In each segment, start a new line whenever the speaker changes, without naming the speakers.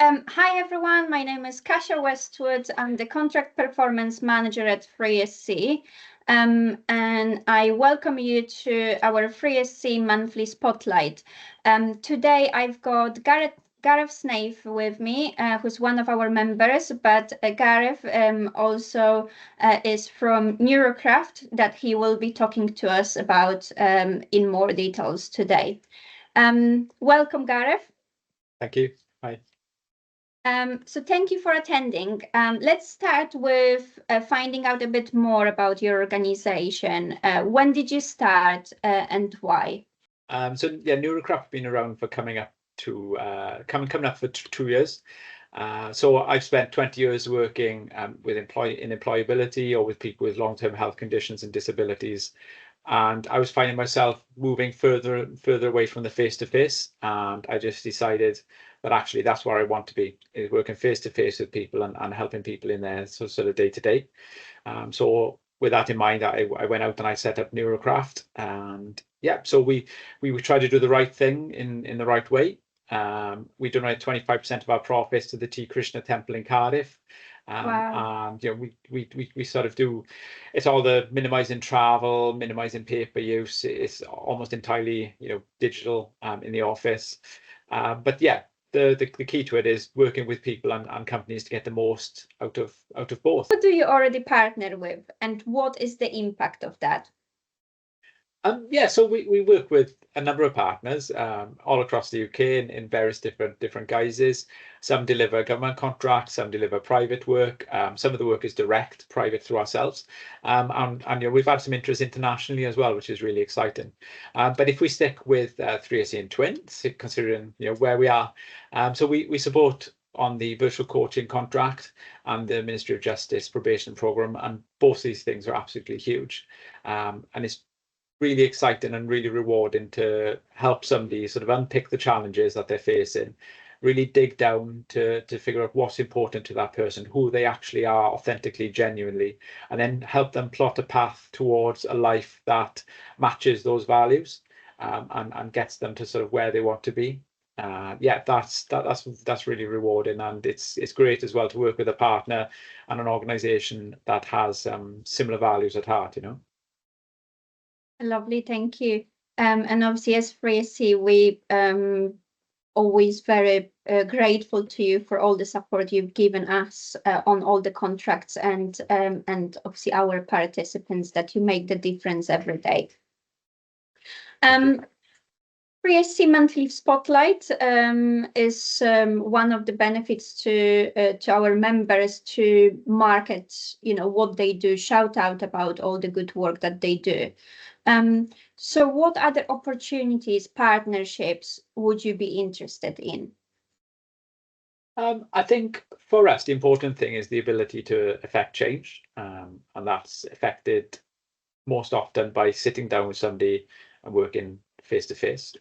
Hi everyone, my name is Kasia Westwood. I'm the Contract Performance Manager at FreeSC, and I welcome you to our FreeSC Monthly Spotlight. Today I've got Gareth Snaith with me, who's one of our members, but Gareth also is from Neurocraft that he will be talking to us about in more details today. Welcome, Gareth.
Thank you. Hi.
So thank you for attending. Let's start with finding out a bit more about your organization. When did you start and why?
Neurocraft have been around for coming up for 2 years. So I've spent 20 years working with in employability or with people with long-term health conditions and disabilities. And I was finding myself moving further and further away from the face-to-face, and I just decided that actually that's where I want to be, is working face-to-face with people and helping people in their sort of day-to-day. So with that in mind, I went out and I set up Neurocraft, and so we try to do the right thing in the right way. We donate 25% of our profits to the T Krishna Temple in Cardiff.
Wow.
And we sort of do, it's all the minimizing travel, minimizing paper use. It's almost entirely digital in the office. But yeah, the key to it is working with people and companies to get the most out of both.
Who do you already partner with, and what is the impact of that?
So we work with a number of partners all across the UK in various different guises. Some deliver government contracts, some deliver private work. Some of the work is direct, private through ourselves. And we've had some interest internationally as well, which is really exciting. But if we stick with 3SE and Twins, considering where we are, so we support on the virtual coaching contract and the Ministry of Justice probation program, and both these things are absolutely huge. And it's really exciting and really rewarding to help somebody sort of unpick the challenges that they're facing, really dig down to figure out what's important to that person, who they actually are authentically, genuinely, and then help them plot a path towards a life that matches those values and gets them to sort of where they want to be. That's really rewarding, and it's great as well to work with a partner and an organization that has similar values at heart.
Lovely, thank you. And obviously, as FreeSC, we always very grateful to you for all the support you've given us on all the contracts and obviously our participants, that you make the difference every day. FreeSC Monthly Spotlight is one of the benefits to our members to market, what they do, shout out about all the good work that they do. So what other opportunities, partnerships would you be interested in?
I think for us, the important thing is the ability to affect change. And that's affected most often by sitting down with somebody and working face to face.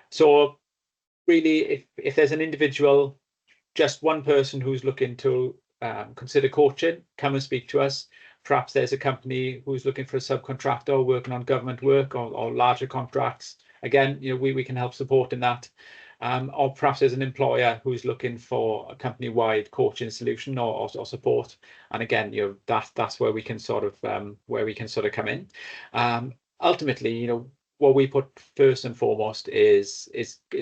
So really, if there's an individual, just one person who's looking to consider coaching, come and speak to us. Perhaps there's a company who's looking for a subcontractor working on government work or larger contracts. Again, we can help support in that. Or perhaps there's an employer who's looking for a company-wide coaching solution or support. And again, that's where we can sort of come in. Ultimately, what we put first and foremost is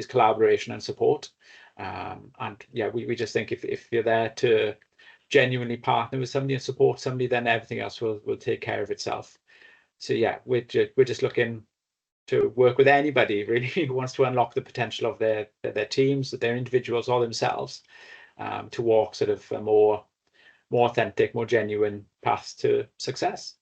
collaboration and support. We just think if you're there to genuinely partner with somebody and support somebody, then everything else will take care of itself. So we're just looking to work with anybody really who wants to unlock the potential of their teams, their individuals or themselves, to walk sort of a more authentic, more genuine path to success.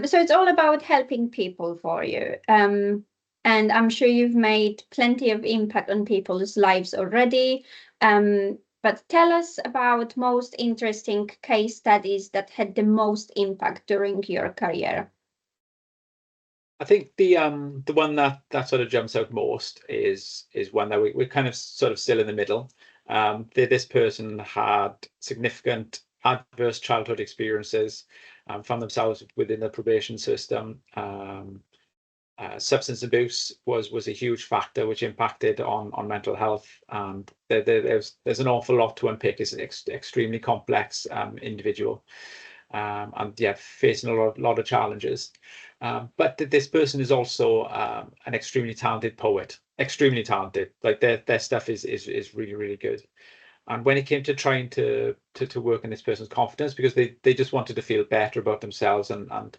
So it's all about helping people for you. And I'm sure you've made plenty of impact on people's lives already. But tell us about most interesting case studies that had the most impact during your career.
I think the one that sort of jumps out most is one that we're kind of sort of still in the middle. This person had significant adverse childhood experiences, found themselves within the probation system, Substance abuse was a huge factor which impacted on mental health, and there's an awful lot to unpick. It's an extremely complex individual, and yeah, facing a lot of challenges. But this person is also an extremely talented poet, extremely talented. Like their stuff is really good. And when it came to trying to work on this person's confidence, because they just wanted to feel better about themselves, and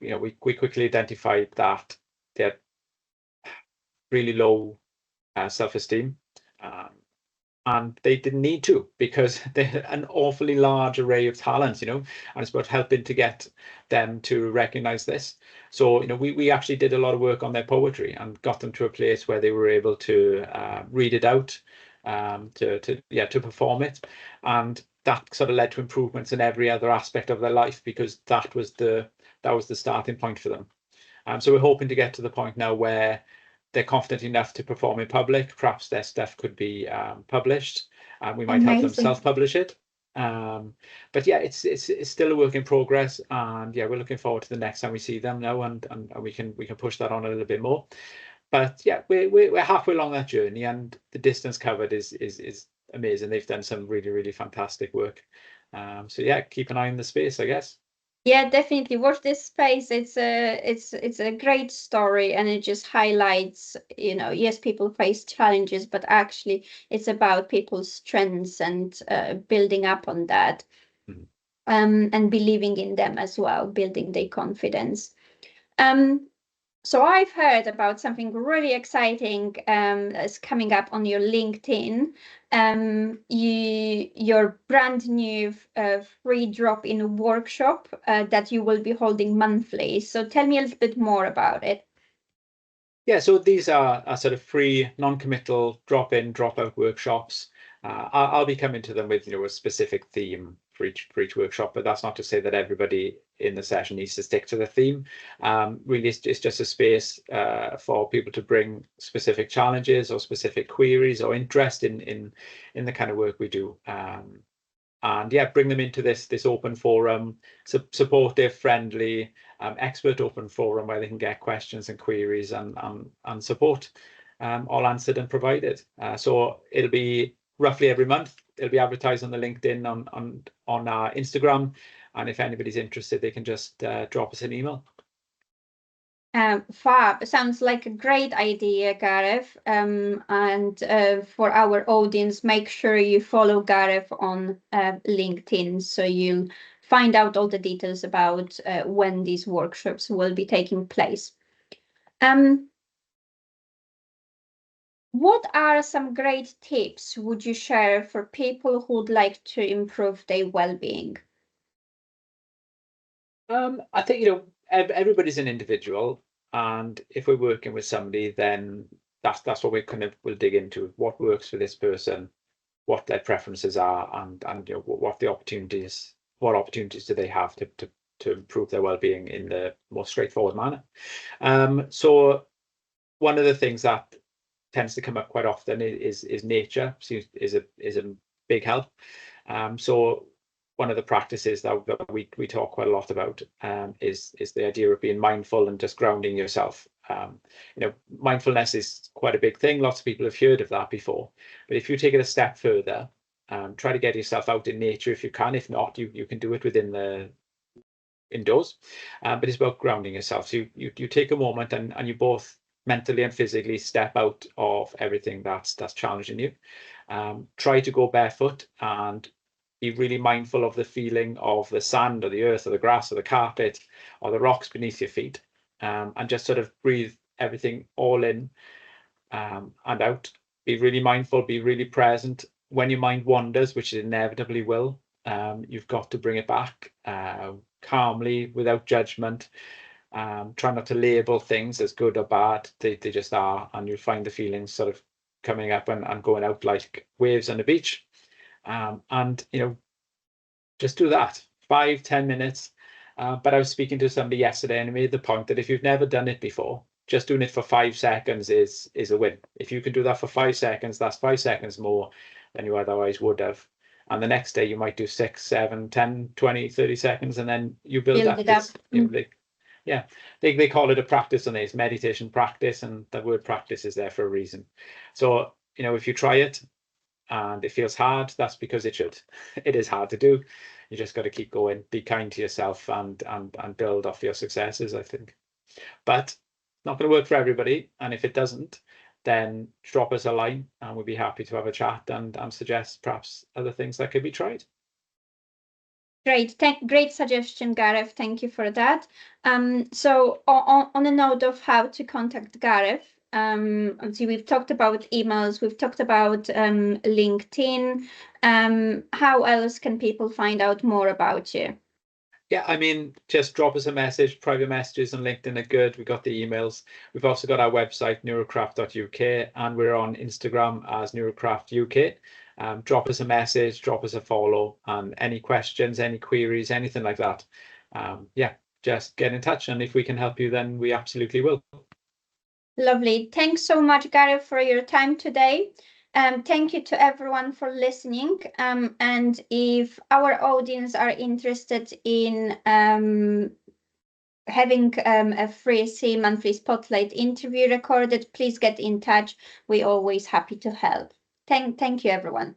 you know, we quickly identified that they had really low self-esteem, and they didn't need to, because they had an awfully large array of talents, you know, and it's about helping to get them to recognize this. So, you know, we actually did a lot of work on their poetry and got them to a place where they were able to read it out, to perform it, and that sort of led to improvements in every other aspect of their life, because that was the starting point for them. So we're hoping to get to the point now where they're confident enough to perform in public. Perhaps their stuff could be published, and we might help them self-publish it. But yeah, it's still a work in progress, and yeah, we're looking forward to the next time we see them now, and we can push that on a little bit more. But yeah, we're halfway along that journey, and the distance covered is amazing. They've done some really fantastic work. So yeah, keep an eye on the space, I guess.
Yeah, definitely watch this space. It's a great story, and it just highlights, you know, yes, people face challenges, but actually it's about people's strengths and building up on that, and believing in them as well, building their confidence. So I've heard about something really exciting that's coming up on your LinkedIn. Your brand new free drop-in workshop that you will be holding monthly. So tell me a little bit more about it.
Yeah, so these are sort of free, non-committal drop-in, drop-out workshops. I'll be coming to them with, you know, a specific theme for each workshop, but that's not to say that everybody in the session needs to stick to the theme. Really, it's just a space for people to bring specific challenges or specific queries or interest in the kind of work we do. And yeah, bring them into this open forum, supportive, friendly, expert open forum where they can get questions and queries and support all answered and provided. So it'll be roughly every month. It'll be advertised on the LinkedIn, on our Instagram, and if anybody's interested, they can just drop us an email.
Fab. Sounds like a great idea, Gareth. And for our audience, make sure you follow Gareth on LinkedIn, so you'll find out all the details about when these workshops will be taking place. What are some great tips would you share for people who would like to improve their well-being?
I think, you know, everybody's an individual, and if we're working with somebody, then that's what we will dig into. What works for this person, what their preferences are, and you know, what opportunities do they have to improve their well-being in the most straightforward manner. So one of the things that tends to come up quite often is nature. Is a big help. So one of the practices that we talk quite a lot about is the idea of being mindful and just grounding yourself. You know, mindfulness is quite a big thing. Lots of people have heard of that before. But if you take it a step further, try to get yourself out in nature if you can. If not, you can do it within the indoors. But it's about grounding yourself. So you take a moment and you both mentally and physically step out of everything that's challenging you. Try to go barefoot and be really mindful of the feeling of the sand or the earth or the grass or the carpet or the rocks beneath your feet, and just sort of breathe everything all in and out. Be really mindful, be really present. When your mind wanders, which it inevitably will, you've got to bring it back calmly, without judgment. Try not to label things as good or bad. They just are, and you'll find the feelings sort of coming up and going out like waves on the beach. And you know, just do that 5-10 minutes. But I was speaking to somebody yesterday, and I made the point that if you've never done it before, just doing it for 5 seconds is a win. If you can do that for 5 seconds, that's 5 seconds more than you otherwise would have. And the next day you might do 6, 7, 10, 20, 30 seconds, and then you build up. You know, Yeah, they call it a practice, and it's meditation practice, and the word practice is there for a reason. So, you know, if you try it and it feels hard, that's because it should. It is hard to do. You just got to keep going, be kind to yourself, and build off your successes, I think. But not going to work for everybody, and if it doesn't, then drop us a line and we'll be happy to have a chat and suggest perhaps other things that could be tried.
Great suggestion, Gareth. Thank you for that. So on a note of how to contact Gareth, obviously we've talked about emails, we've talked about LinkedIn. How else can people find out more about you?
Yeah, I mean, just drop us a message. Private messages on LinkedIn are good. We've got the emails. We've also got our website, neurocraft.uk, and we're on Instagram as Neurocraft UK. Drop us a message, drop us a follow, and any questions, any queries, anything like that. Yeah, just get in touch. And if we can help you, then we absolutely will.
Lovely. Thanks so much, Gareth, for your time today. Thank you to everyone for listening. And if our audience are interested in having a Free SC monthly spotlight interview recorded, please get in touch. We're always happy to help. Thank you, everyone.